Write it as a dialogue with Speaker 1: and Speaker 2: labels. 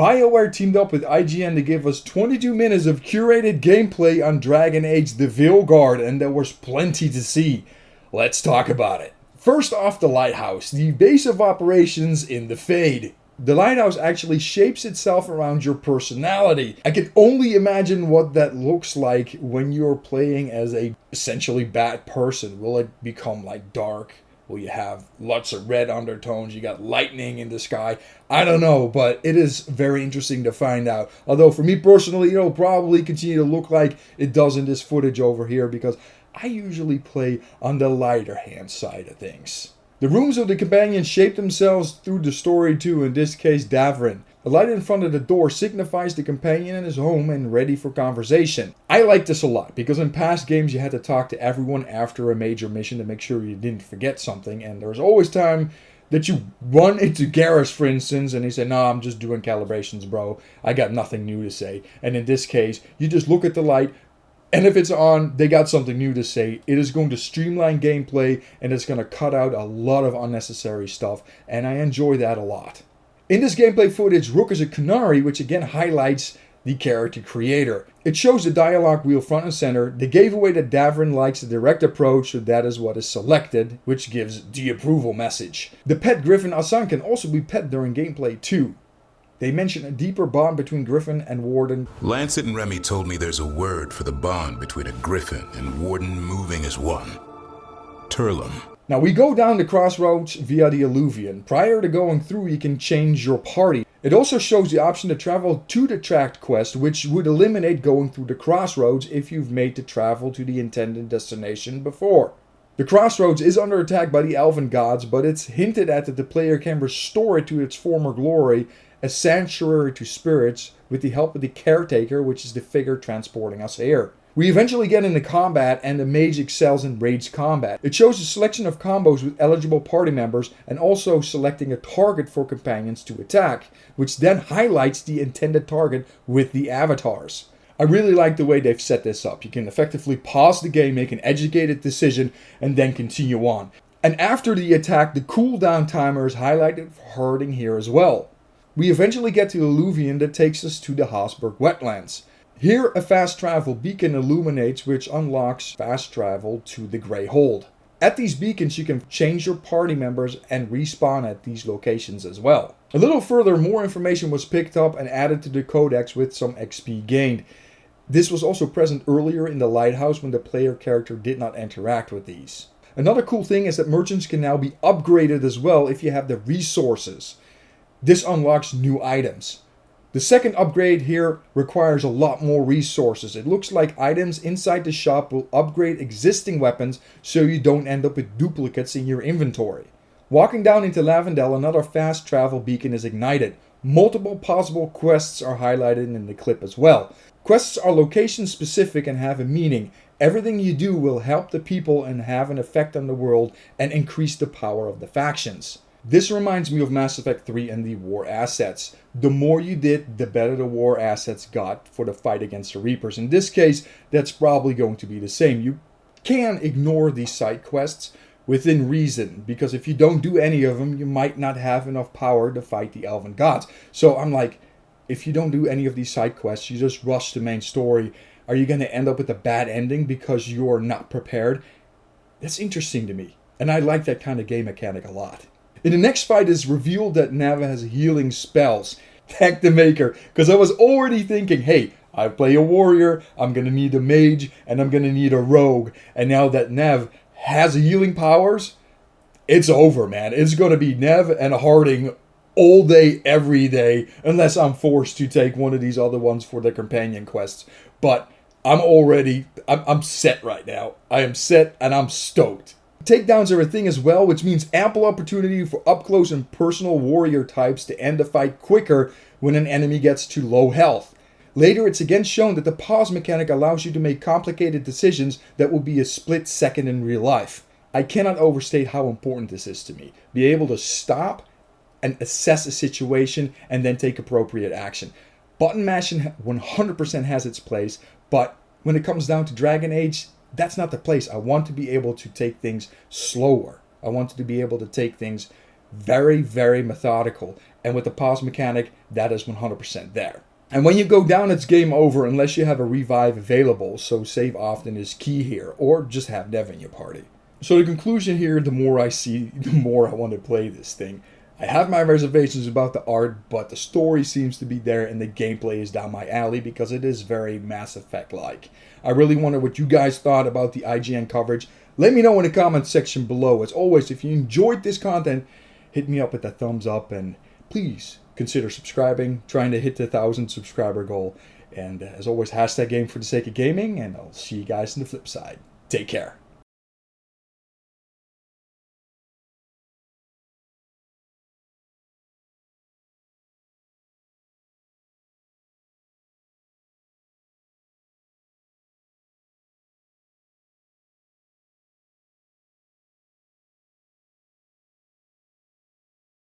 Speaker 1: Bioware teamed up with IGN to give us 22 minutes of curated gameplay on Dragon Age the Veilguard, and there was plenty to see. Let's talk about it. First off, the Lighthouse, the base of operations in the Fade. The Lighthouse actually shapes itself around your personality. I can only imagine what that looks like when you're playing as a essentially bad person. Will it become like dark? Will you have lots of red undertones? You got lightning in the sky? I don't know, but it is very interesting to find out. Although for me personally, it'll probably continue to look like it does in this footage over here because I usually play on the lighter hand side of things. The rooms of the companions shape themselves through the story too, in this case Davrin. The light in front of the door signifies the companion is home and ready for conversation. I like this a lot, because in past games you had to talk to everyone after a major mission to make sure you didn't forget something, and there's always time that you run into Garrus, for instance, and he said, "No, I'm just doing calibrations, bro. I got nothing new to say." And in this case, you just look at the light, and if it's on, they got something new to say. It is going to streamline gameplay, and it's going to cut out a lot of unnecessary stuff, and I enjoy that a lot. In this gameplay footage, Rook is a Qunari, which again highlights the character creator. It shows the dialogue wheel front and center. They gave away that Davrin likes a direct approach, so that is what is selected, which gives the approval message. The pet Griffon Asan can also be pet during gameplay too. They mention a deeper bond between Griffon and Warden.
Speaker 2: Lancet and Remy told me there's a word for the bond between a Griffon and Warden moving as one. Turlum.
Speaker 1: Now we go down the Crossroads via the Alluvion. Prior to going through, you can change your party. It also shows the option to travel to the tracked quest, which would eliminate going through the Crossroads if you've made the travel to the intended destination before. The Crossroads is under attack by the Elven Gods, but it's hinted at that the player can restore it to its former glory, a sanctuary to spirits, with the help of the Caretaker, which is the figure transporting us here. We eventually get into combat, and the mage excels in ranged combat. It shows a selection of combos with eligible party members, and also selecting a target for companions to attack, which then highlights the intended target with the avatars. I really like the way they've set this up. You can effectively pause the game, make an educated decision, and then continue on. And after the attack, the cooldown timer is highlighted for hurting here as well. We eventually get to the Alluvion that takes us to the Hasburg wetlands. Here, a fast travel beacon illuminates, which unlocks fast travel to the Grey Hold. At these beacons, you can change your party members and respawn at these locations as well. A little further, more information was picked up and added to the codex with some XP gained. This was also present earlier in the Lighthouse when the player character did not interact with these. Another cool thing is that merchants can now be upgraded as well if you have the resources. This unlocks new items. The second upgrade here requires a lot more resources. It looks like items inside the shop will upgrade existing weapons so you don't end up with duplicates in your inventory. Walking down into Lavendel, another fast travel beacon is ignited. Multiple possible quests are highlighted in the clip as well. Quests are location specific and have a meaning. Everything you do will help the people and have an effect on the world and increase the power of the factions. This reminds me of Mass Effect 3 and the war assets. The more you did, the better the war assets got for the fight against the Reapers. In this case, that's probably going to be the same. You can ignore these side quests within reason, because if you don't do any of them, you might not have enough power to fight the Elven Gods. So I'm like, if you don't do any of these side quests, you just rush the main story, are you going to end up with a bad ending because you're not prepared? That's interesting to me, and I like that kind of game mechanic a lot. In the next fight, it's revealed that Nava has healing spells. Thank the maker, because I was already thinking, hey, I play a warrior, I'm going to need a mage, and I'm going to need a rogue. And now that Nev has healing powers, it's over, man. It's going to be Nev and Harding all day, every day, unless I'm forced to take one of these other ones for the companion quests. But I'm set right now. I am set, and I'm stoked. Takedowns are a thing as well, which means ample opportunity for up-close and personal warrior types to end the fight quicker when an enemy gets to low health. Later, it's again shown that the pause mechanic allows you to make complicated decisions that will be a split second in real life. I cannot overstate how important this is to me. Be able to stop and assess a situation and then take appropriate action. Button mashing 100% has its place, but when it comes down to Dragon Age, that's not the place. I want to be able to take things slower. I want to be able to take things very, very methodical. And with the pause mechanic, that is 100% there. And when you go down, it's game over unless you have a revive available, so save often is key here, or just have Dev in your party. So the conclusion here, the more I see, the more I want to play this thing. I have my reservations about the art, but the story seems to be there and the gameplay is down my alley because it is very Mass Effect-like. I really wonder what you guys thought about the IGN coverage. Let me know in the comment section below. As always, if you enjoyed this content, hit me up with a thumbs up and please consider subscribing, trying to hit the 1,000 subscriber goal. And as always, hashtag game for the sake of gaming, and I'll see you guys on the flip side. Take care.